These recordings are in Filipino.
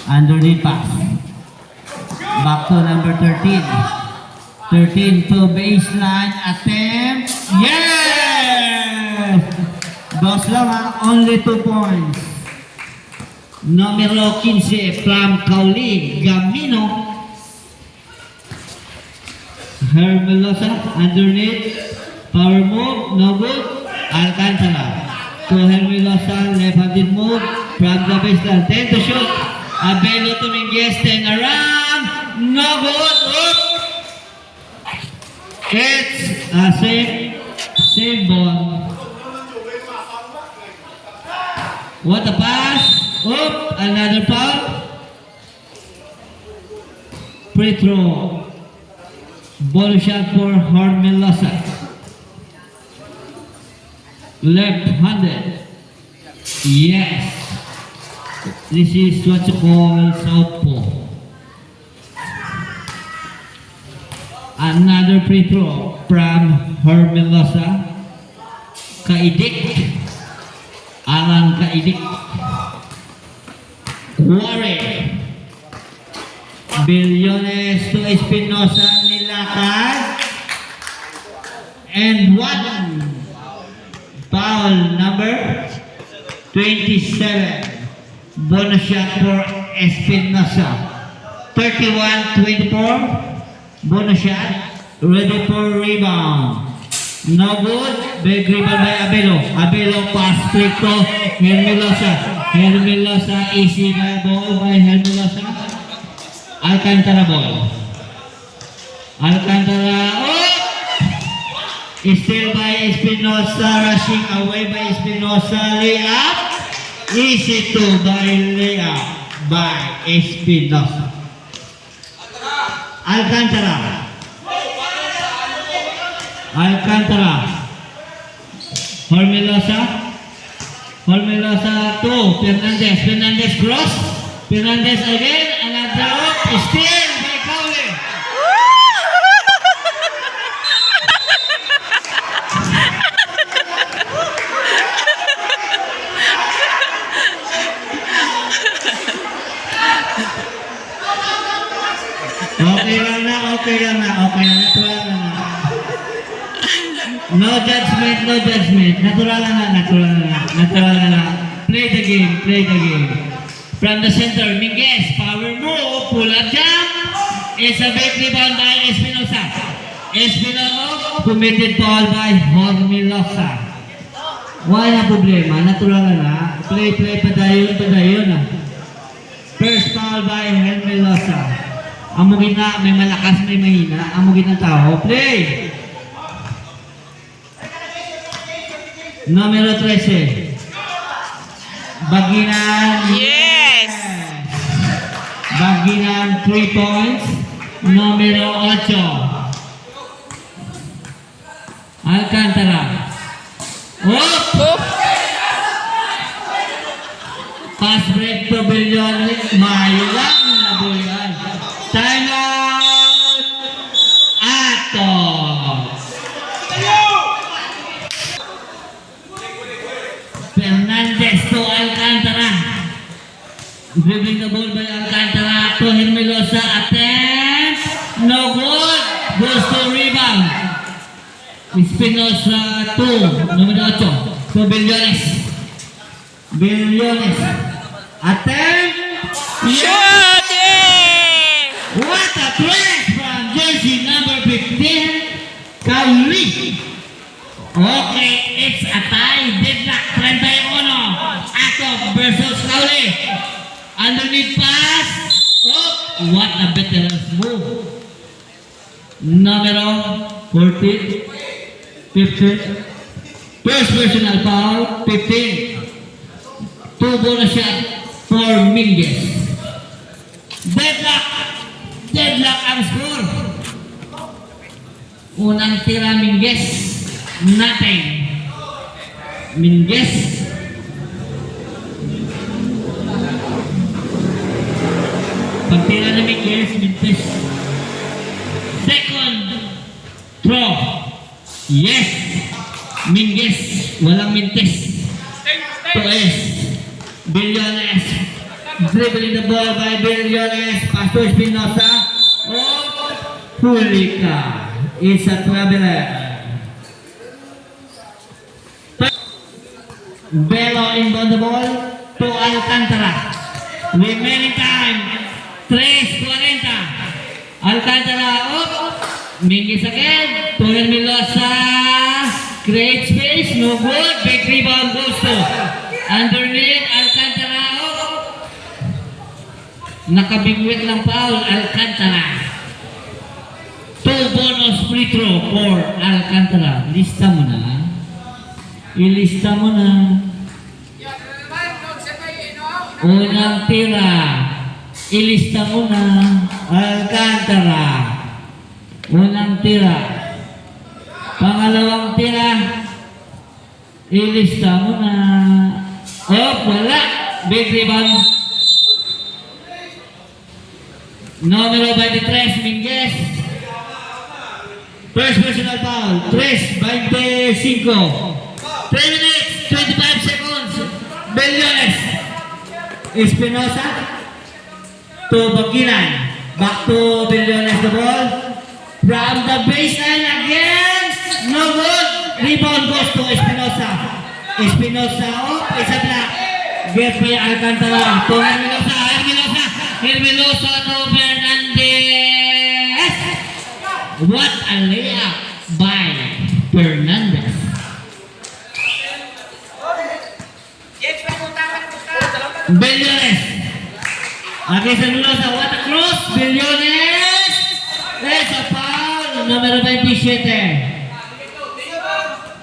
Underneath pass. Back to number 13. 13 to baseline attempt. Yes! Dos lang only 2 points. Numero 15 from Kauli, Gamino. Hermelosa underneath. Power move, no good. Alcantara. To Hermelosa, left-handed move from the baseline. 10 to shoot. Abelo to Minguez, 10 around. No good. Oop. It's a save ball. What a pass. Oop. Another foul. Free throw. Ball shot for Hermelosa. Left-handed. Yes. This is what you call southpaw. Another free throw from Hermelosa. Kaidik. Alan Kaidik. Warren. Bilyones to Espinosa, nilakad. And one. Foul number 27. Bonus shot for Espinosa. 31-24. Bonus shot. Ready for rebound. No good. Big rebound by Abelo. Abelo pass free to Hermelosa. Hermelosa easy by ball by Hermelosa. Alcantara ball. Alcantara. Oh! Still by Espinosa. Rushing away by Espinosa. Layup. Easy to by layup by Espinosa. Alcantara. Alcantara. Hermelosa. Hermelosa to Fernandez. Fernandez cross. Fernandez again. Another up. Still by Kauli. Okay lang na. Okay lang na. Natural lang na. No judgment, no judgment. Natural lang na. Natural lang na. Play the game. From the center, Minguez, power move, pull up jump. It's a big rebound by Espinosa. Espinosa, committed foul by Hermelosa. Wala problema, natural na. Play, padayon. First foul by Hermelosa. Amugin na, may malakas, may mahina. Amugin ng tao. Play! Numero 13. Baginan. Yes! Baginan 3 points. Numero 8. Alcantara. Oh! Pass break to Bilyones. Mayulang na buyan. Time out! Atos. Fernandez to Alcantara. Dribbling the ball by Alcantara to Hermelosa. Attempt. No good. Goes to rebound. Espinosa 2. Numero 8. To Bilyones. Bilyones. Attempt. Shooting! What a threat from jersey number 15. Kauli. Okay, it's a tie. Deadlock 31. Ato versus Kauli. Underneath pass. Oh, what a veteran's move. Numero 14. 15. First personal foul. 15. 2 bonus shot for Minguez. Deadlock ang score. Unang tira Minguez. Nothing. Minguez. Pagtira na Minguez, Minguez. Second throw. Yes. Minguez. Walang Minguez. To S. Bilyones. Dribbling the ball by Berliones. Pass to Espinosa. Oh, huli ka. It's a traveler. Belo inbound the ball to Alcantara. Remaining time, 3:40. Alcantara up. Mingus again. To Hermilosa. Great space. No good. Big rebound goes to underneath. Alcantara up. Nakabigwit lang foul. Alcantara. 2 bonus free throw for Alcantara. Lista mo na. Ilista mo na. Unang tira. Ilista mo na. Alcantara. Unang tira. Pangalawang tira. Ilista mo na. Oh, wala. Big rebound. Numero 23, Mingus. First personal foul. 3:25. 3 minutes, 25 seconds. Berliones. Espinosa to Bagilan. Back to Berliones the ball. From the baseline again. No good. Rebound goes to Espinosa. Espinosa up. It's a block. Get by Alcantara. To Hermilosa. Hermilosa to Fernandez. What a layup by Fernandez. Berliones. Against Hermilosa. What a cross. Berliones. There's a foul. Numero 27.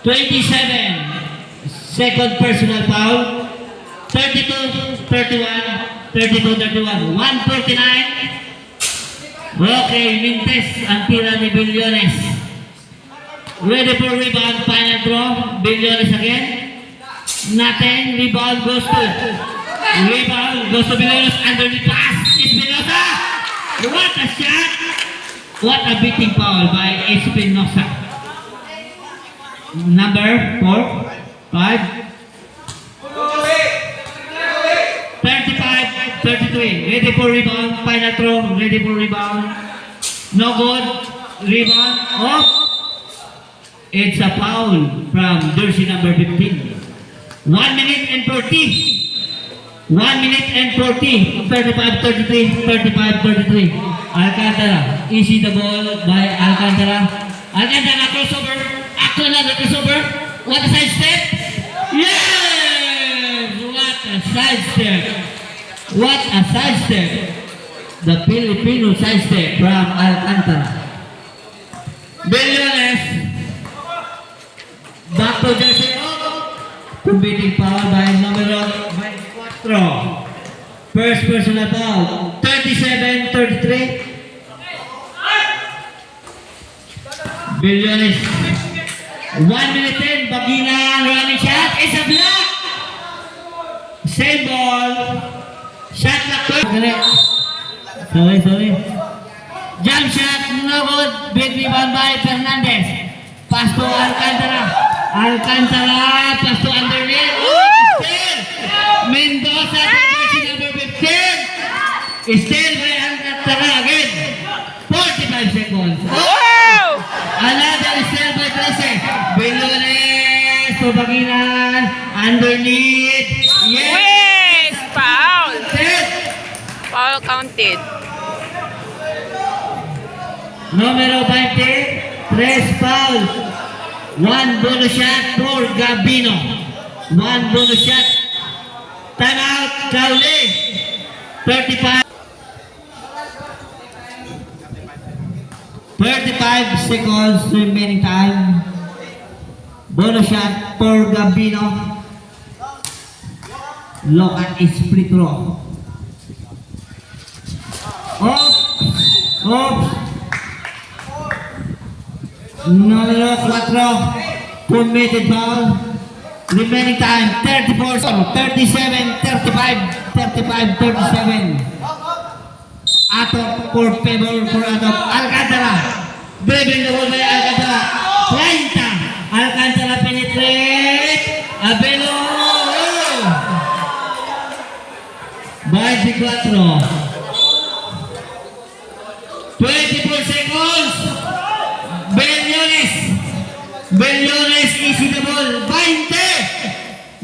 27. Second personal foul. 32, 31. 32, 31. 149. Okay, Mintes ang tira ni Berliones. Ready for rebound. Final draw. Berliones again. Nothing. Rebound goes to Berliones. Under the pass. Espinosa. What a shot. What a beating foul by Espinosa. Number 4, 5, 35, 33. Ready for rebound. Final throw. Ready for rebound. No good. Rebound. Off. It's a foul from jersey number 15. 1 minute and 40. 1 minute and 40. 35, 33. 35, 33. Alcantara. Easy the ball by Alcantara. Alcantara crossover. After another crossover. What a side step. Yes! What a side step. What a side step. The Filipino side step from Alcantara. Berliones. Back to jersey. Committing foul by numero 4. First personal foul. 37, 33. Berliones. 1 minute 10. Bagina running shot. It's a block. Same ball. Shot clock. Sorry. Jump shot. No good. Big rebound by Fernandez. Pass to Alcantara. Pass to underneath. Oh, still. Mendoza to jersey number 15. Still by Alcantara again. 45 seconds. Wow! Another still by 13. Berliones to Baginan. Underneath. Yes. Yes! Foul! Set. Foul counted. Numero 20. 3 fouls. 1 bonus shot for Gabino. 1 bonus shot. Time out. Kauli. 35 seconds remaining time. Bonus shot for Gabino. Lokan is free throw. Oops. Numero 4. Committed foul. Remaining time 34, 37, 35, 37. Atok for favor for Atok. Alcantara. Dribbling the ball by Alcantara. 30. Alcantara penetrate. Abelo. 24. 24 seconds. Bellones. Bellones easy the ball. 20.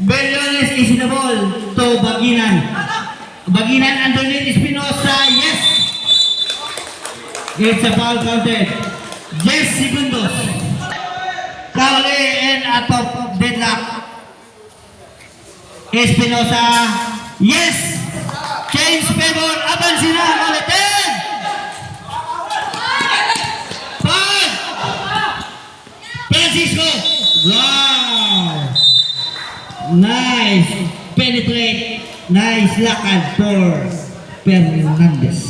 Bellones easy the ball. To Baginan. Baginan underneath Espinosa. Yes. It's a foul counted. 10 segundos. Kauli and out of deadlock. Espinosa. Yes. Change favor. Abansin na. Ulitin. Foul. Francisco. Wow. Nice. Penetrate. Nice lakad for Fernandez.